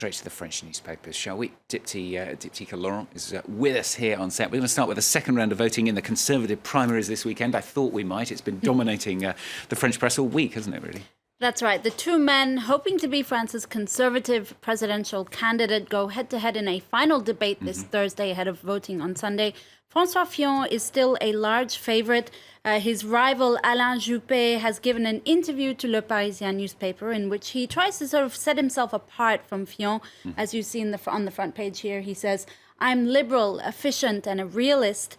Straight to the French newspapers, shall we? Diptyque Laurent is with us here on set. We're going to start with the second round of voting in the Conservative primaries this weekend. I thought we might. It's been dominating the French press all week, hasn't it, really? That's right. The two men hoping to be France's Conservative presidential candidate go head-to-head in a final debate this Thursday ahead of voting on Sunday. François Fillon is still a large favorite. His rival Alain Juppé has given an interview to Le Parisien newspaper in which he tries to sort of set himself apart from Fillon. As you see on the front page here, he says, "I'm liberal, efficient, and a realist."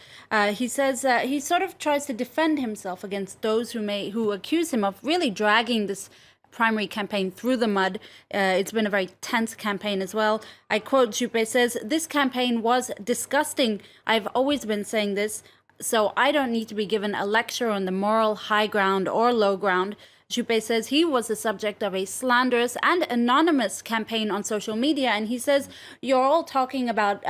He says he sort of tries to defend himself against those who accuse him of really dragging this primary campaign through the mud. It's been a very tense campaign as well. I quote, Juppé says, "This campaign was disgusting. I've always been saying this, so I don't need to be given a lecture on the moral high ground or low ground." Juppé says he was the subject of a slanderous and anonymous campaign on social media, and he says, "You're all talking about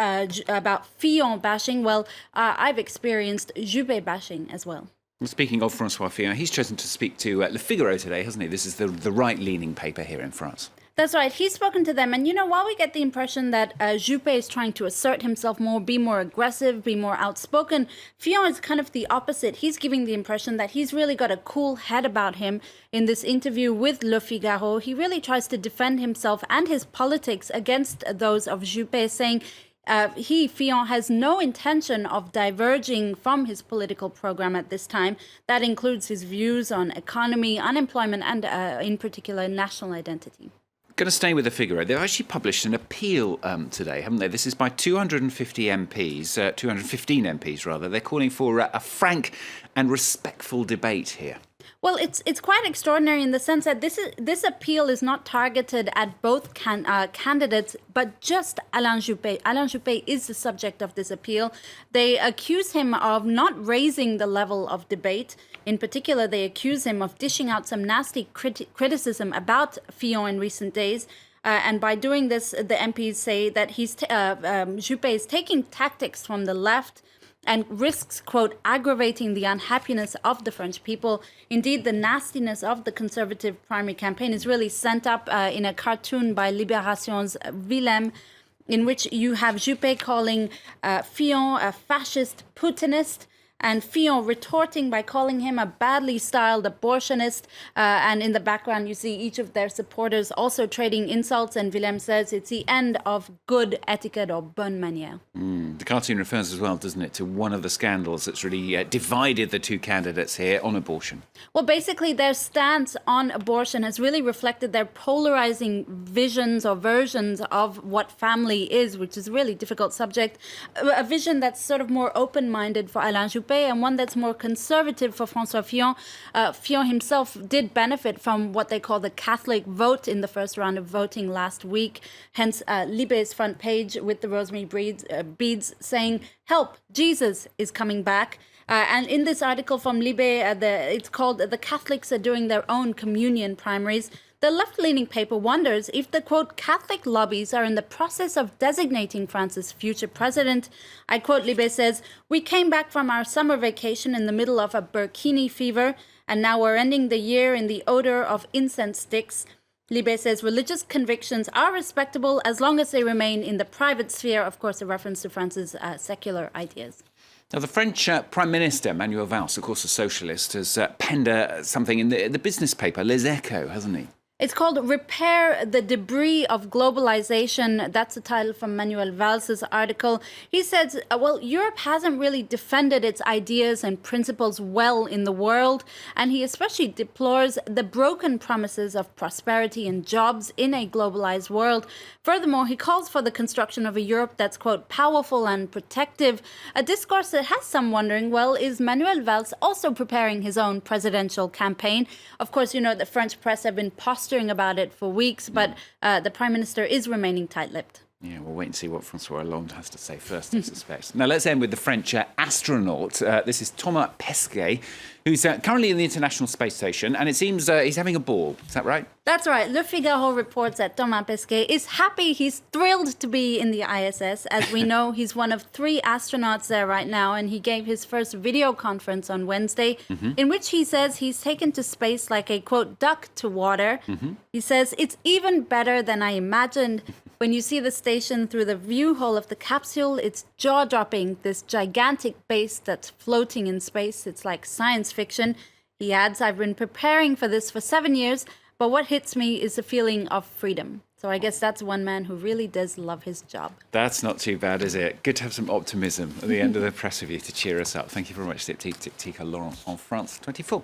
Fillon bashing. Well, I've experienced Juppé bashing as well." Speaking of François Fillon, he's chosen to speak to Le Figaro today, hasn't he? This is the right-leaning paper here in France. That's right. He's spoken to them. And, while we get the impression that Juppé is trying to assert himself more, be more aggressive, be more outspoken, Fillon is kind of the opposite. He's giving the impression that he's really got a cool head about him. In this interview with Le Figaro, he really tries to defend himself and his politics against those of Juppé, saying Fillon has no intention of diverging from his political program at this time. That includes his views on economy, unemployment, and in particular, national identity. Going to stay with the Figaro. They've actually published an appeal today, haven't they? This is by 215 MPs rather. They're calling for a frank and respectful debate here. Well, it's quite extraordinary in the sense that this appeal is not targeted at both candidates, but just Alain Juppé. Alain Juppé is the subject of this appeal. They accuse him of not raising the level of debate. In particular, they accuse him of dishing out some nasty criticism about Fillon in recent days. And by doing this, the MPs say that Juppé is taking tactics from the left and risks, quote, aggravating the unhappiness of the French people. Indeed, the nastiness of the Conservative primary campaign is really sent up in a cartoon by Libération's Willem, in which you have Juppé calling Fillon a fascist Putinist, and Fillon retorting by calling him a badly styled abortionist. And in the background, you see each of their supporters also trading insults. And Willem says it's the end of good etiquette or bonne manière. The cartoon refers as well, doesn't it, to one of the scandals that's really divided the two candidates here on abortion. Well, basically, their stance on abortion has really reflected their polarizing visions or versions of what family is, which is a really difficult subject. A vision that's sort of more open-minded for Alain Juppé, and one that's more conservative for François Fillon. Fillon himself did benefit from what they call the Catholic vote in the first round of voting last week. Hence, Libé's front page with the rosemary beads saying, "Help, Jesus is coming back." And in this article from Libé, it's called "The Catholics Are Doing Their Own Communion Primaries." The left-leaning paper wonders if the, quote, Catholic lobbies are in the process of designating France's future president. I quote, Libé says, "We came back from our summer vacation in the middle of a Burkini fever, and now we're ending the year in the odor of incense sticks." Libé says religious convictions are respectable as long as they remain in the private sphere, of course, a reference to France's secular ideas. Now, the French Prime Minister, Manuel Valls, of course a socialist, has penned something in the business paper, Les Echos, hasn't he? It's called "Repair the Debris of Globalization." That's the title from Manuel Valls' article. He says, Europe hasn't really defended its ideas and principles well in the world, and he especially deplores the broken promises of prosperity and jobs in a globalized world. Furthermore, he calls for the construction of a Europe that's, quote, powerful and protective, a discourse that has some wondering, is Manuel Valls also preparing his own presidential campaign? Of course, the French press have been posturing about it for weeks, but the Prime Minister is remaining tight-lipped. Yeah, we'll wait and see what François Hollande has to say first, I suspect. Now, let's end with the French astronaut. This is Thomas Pesquet, who's currently in the International Space Station, and it seems he's having a ball. Is that right? That's right. Le Figaro reports that Thomas Pesquet is happy. He's thrilled to be in the ISS. As we know, he's one of 3 astronauts there right now, and he gave his first video conference on Wednesday, in which he says he's taken to space like a, quote, duck to water. He says, "It's even better than I imagined. When you see the station through the view hole of the capsule, it's jaw-dropping, this gigantic base that's floating in space. It's like science fiction. He adds, I've been preparing for this for 7 years, but what hits me is a feeling of freedom. So I guess that's one man who really does love his job. That's not too bad, is it? Good to have some optimism at the end of the press review to cheer us up. Thank you very much, Diptyque Laurent on France 24.